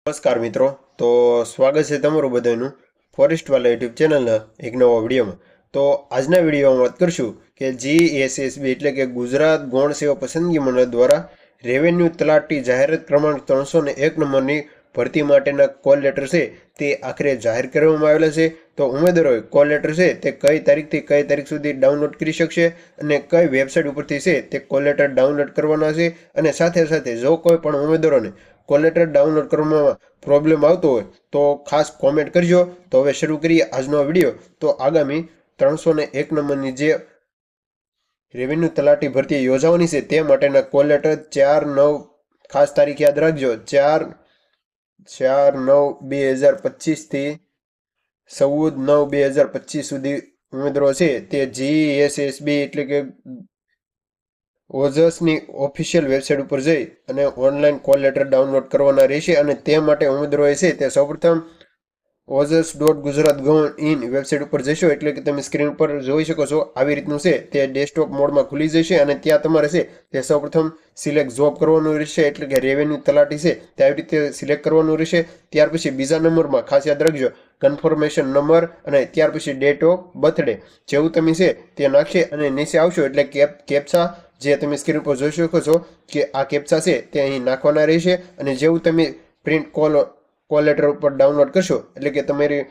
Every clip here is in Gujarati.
નમસ્કાર મિત્રો. તો સ્વાગત છે તમારું બધાનું ફોરેસ્ટવાલા યુટ્યુબ ચેનલના એક નવા વિડીયોમાં. તો આજના વિડીયોમાં વાત કરશું કે GSSB એટલે કે ગુજરાત ગૌણ સેવા પસંદગી મંડળ દ્વારા રેવન્યુ તલાટી જાહેરાત ક્રમાંક 301 નંબરની ભરતી માટેના કોલ લેટર છે તે આખરે જાહેર કરવામાં આવેલા છે. તો ઉમેદવારોએ કોલ લેટર છે તે કઈ તારીખથી કઈ તારીખ સુધી ડાઉનલોડ કરી શકશે અને કઈ વેબસાઇટ ઉપરથી છે તે કોલ લેટર ડાઉનલોડ કરવાના છે. અને સાથે સાથે જો કોઈ પણ ઉમેદવારોને કોલ લેટર ડાઉનલોડ કરવામાં પ્રોબ્લેમ આવતો હોય તો ખાસ કોમેન્ટ કરજો. તો હવે શરૂ કરીએ આજનો વિડીયો. તો આગામી 301 નંબરની જે રેવન્યુ તલાટી ભરતી યોજાવાની છે તે માટેના કોલ લેટર 4/9 ખાસ તારીખ યાદ રાખજો, 4/9/2025 થી 14/9/2025 સુધી ઉમેદવારો છે તે GSSB એટલે કે ઓજસની ઓફિશિયલ વેબસાઇટ ઉપર જઈ અને ઓનલાઈન કોલ લેટર ડાઉનલોડ કરવાના રહેશે. અને તે માટે ઉમેદવારોએ છે તે સૌપ્રથમ OJS.gujaratGOVN વેબસાઇટ ઉપર જશો એટલે કે તમે સ્ક્રીન પર જોઈ શકો છો આવી રીતનું છે તે ડેસ્કટોપ મોડમાં ખુલી જશે. અને ત્યાં તમારે છે તે સૌપ્રથમ સિલેક્ટ જોબ કરવાનું રહેશે એટલે કે રેવન્યુ તલાટી છે તે આવી રીતે સિલેક્ટ કરવાનું રહેશે. ત્યાર પછી બીજા નંબરમાં ખાસ યાદ રાખજો કન્ફર્મેશન નંબર અને ત્યાર પછી ડેટ ઓફ બર્થડે. જેવું તમે છે તે નાખશે અને નીચે આવશો એટલે કેપ્ચા જે તમે સ્ક્રીન પર જોઈ શકો છો કે આ કેપ્ચા છે તે અહીં નાખવાના રહેશે. અને જેવું તમે પ્રિન્ટ કોલ લેટર ઉપર ડાઉનલોડ કરશો એટલે કે તમારી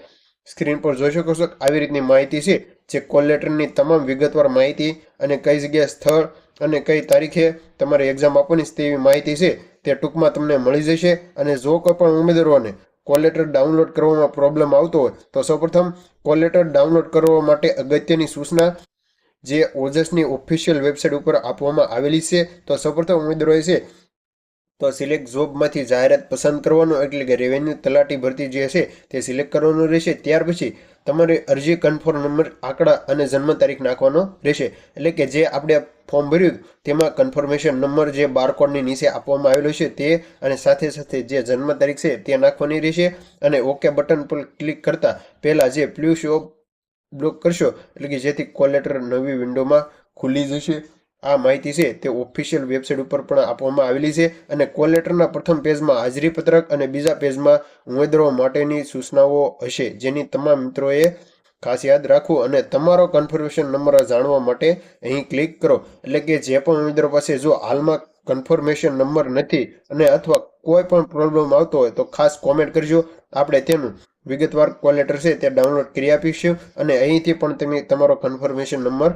સ્ક્રીન પર જોઈ શકો છો આવી રીતની માહિતી છે જે કોલ લેટરની તમામ વિગતવાર માહિતી અને કઈ જગ્યાએ સ્થળ અને કઈ તારીખે તમારે એક્ઝામ આપવાની તેવી માહિતી છે તે ટૂંકમાં તમને મળી જશે. અને જો કોઈ પણ ઉમેદવારોને કોલ લેટર ડાઉનલોડ કરવામાં પ્રોબ્લેમ આવતો હોય તો સૌપ્રથમ કોલ લેટર ડાઉનલોડ કરવા માટે અગત્યની સૂચના જે ઓજસની ઓફિશિયલ વેબસાઇટ ઉપર આપવામાં આવેલી છે. તો સૌપ્રથમ ઉમેદવારોએ છે તો સિલેક્ટ જોબમાંથી જાહેરાત પસંદ કરવાનો એટલે કે રેવન્યુ તલાટી ભરતી જે છે તે સિલેક્ટ કરવાનું રહેશે. ત્યાર પછી તમારે અરજી કન્ફર્મ નંબર, આંકડા અને જન્મ તારીખ નાખવાનો રહેશે. એટલે કે જે આપણે ફોર્મ ભર્યું તેમાં કન્ફર્મેશન નંબર જે બારકોડની નીચે આપવામાં આવેલો છે તે અને સાથે સાથે જે જન્મ તારીખ છે તે નાખવાની રહેશે. અને ઓકે બટન પર ક્લિક કરતા પહેલા જે પ્લસ ઓફ બ્લોક કરશો એટલે કે જેથી કોલ લેટર નવી વિન્ડોમાં ખુલી જશે. આ માહિતી છે તે ઓફિશિયલ વેબસાઇટ ઉપર પણ આપવામાં આવેલી છે. અને કોલ લેટરના પ્રથમ પેજમાં હાજરી પત્રક અને બીજા પેજમાં ઉમેદવારો માટેની સૂચનાઓ હશે જેની તમામ મિત્રોએ ખાસ યાદ રાખવું. અને તમારો કન્ફર્મેશન નંબર જાણવા માટે અહીં ક્લિક કરો. એટલે કે જે પણ ઉમેદવારો પાસે જો હાલમાં કન્ફર્મેશન નંબર નથી અને અથવા કોઈ પણ પ્રોબ્લેમ આવતો હોય તો ખાસ કોમેન્ટ કરજો. આપણે તેનું વિગતવાર કોલ લેટર છે તે ડાઉનલોડ કરી આપીશું અને અહીંથી પણ તમે તમારો કન્ફર્મેશન નંબર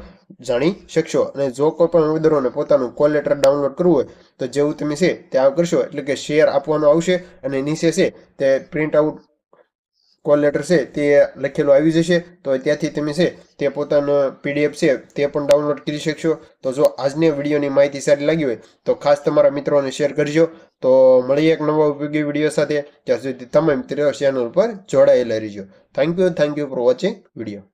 જાણી શકશો. અને જો કોઈ પણ ઉમેદવારોને પોતાનું કોલ લેટર ડાઉનલોડ કરવું હોય તો જેવું તમે છે તે આવ કરશો એટલે કે શેર આપવાનું આવશે અને નીચે છે તે પ્રિન્ટ આઉટ કોલ લેટર છે તે લખેલું આવી જશે. તો ત્યાંથી તમે છે તે પોતાનો PDF છે તે પણ ડાઉનલોડ કરી શકશો. તો જો આજની વિડીયોની માહિતી સારી લાગી હોય તો ખાસ તમારા મિત્રોને શેર કરજો. તો મળીએ એક નવા ઉપયોગી વિડીયો સાથે. ત્યાં સુધી તમામ મિત્રો ચેનલ પર જોડાયેલા રહેજો. Thank you for watching video.